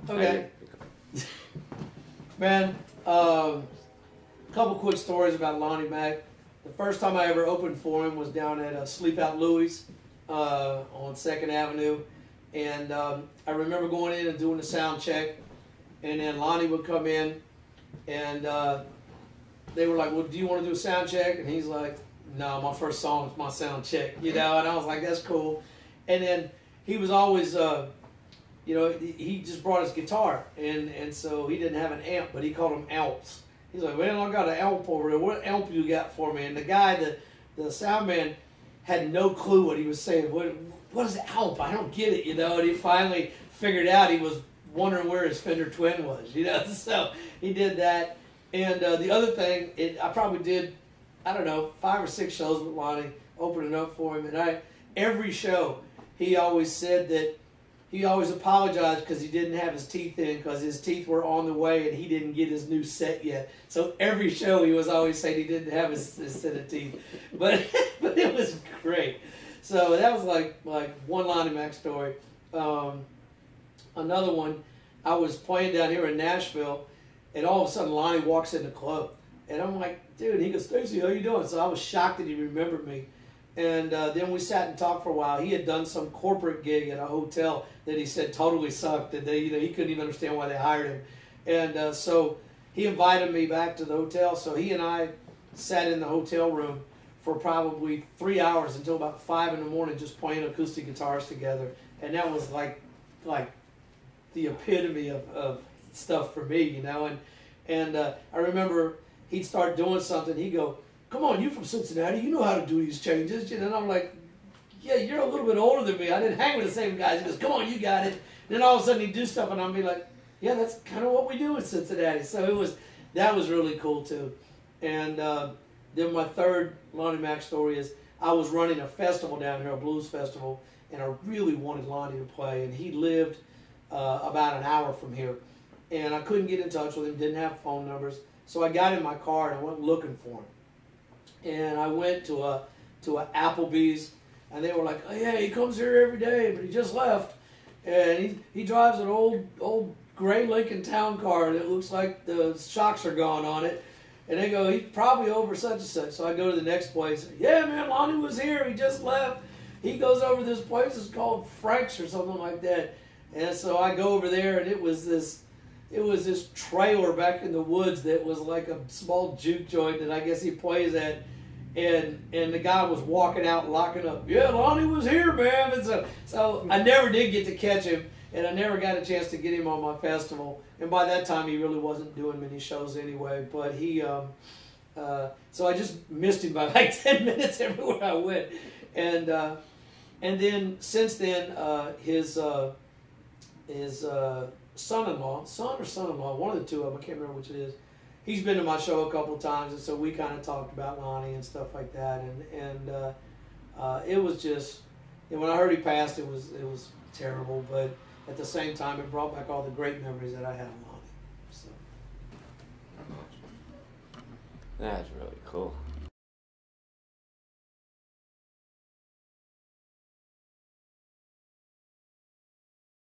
Okay. Man, couple quick stories about Lonnie Mack. The first time I ever opened for him was down at Sleep Out Louie's on 2nd Avenue. And I remember going in and doing the sound check. And then Lonnie would come in and they were like, well, do you want to do a sound check? And he's like, no, my first song is my sound check, you know. And I was like, that's cool. And then he was always, you know, he just brought his guitar. And so he didn't have an amp, but he called them amps. He's like, well, I got an amp over there. What amp you got for me? And the guy, the sound man, had no clue what he was saying. What is amp? I don't get it, you know. And he finally figured out. He was wondering where his Fender Twin was, you know. So he did that. And the other thing, I probably did, I don't know, 5 or 6 shows with Lonnie, opening up for him. And every show, he always said that he always apologized because he didn't have his teeth in, because his teeth were on the way and he didn't get his new set yet. So every show he was always saying he didn't have his set of teeth. But it was great. So that was like one Lonnie Mack story. Another one, I was playing down here in Nashville, and all of a sudden Lonnie walks in the club. And I'm like, dude, he goes, Stacy, how you doing? So I was shocked that he remembered me. And then we sat and talked for a while. He had done some corporate gig at a hotel that he said totally sucked. That they, you know, he couldn't even understand why they hired him. And so he invited me back to the hotel. So he and I sat in the hotel room for probably 3 hours until about 5 in the morning, just playing acoustic guitars together. And that was like the epitome of stuff for me, you know. And I remember he'd start doing something. He'd go, come on, you from Cincinnati, you know how to do these changes. You know, and I'm like, yeah, you're a little bit older than me. I didn't hang with the same guys. He goes, come on, you got it. And then all of a sudden he'd do stuff, and I'd be like, yeah, that's kind of what we do in Cincinnati. So that was really cool too. And then my third Lonnie Mack story is I was running a festival down here, a blues festival, and I really wanted Lonnie to play. And he lived about an hour from here. And I couldn't get in touch with him, didn't have phone numbers. So I got in my car and I went looking for him. And I went to a Applebee's, and they were like, oh yeah, he comes here every day, but he just left. And he drives an old gray Lincoln Town car that looks like the shocks are gone on it. And they go, he's probably over such and such. So I go to the next place. Yeah, man, Lonnie was here. He just left. He goes over this place. It's called Frank's or something like that. And so I go over there, and it was this trailer back in the woods that was like a small juke joint that I guess he plays at. And the guy was walking out, locking up. Yeah, Lonnie was here, man. And so I never did get to catch him, and I never got a chance to get him on my festival. And by that time, he really wasn't doing many shows anyway. But he, so I just missed him by like 10 minutes everywhere I went. And then since then, his son-in-law, one of the two of them, I can't remember which it is. He's been to my show a couple of times, and so we kind of talked about Lonnie and stuff like that. And it was just, and when I heard he passed, it was terrible. But at the same time, it brought back all the great memories that I had of Lonnie. So that's really cool.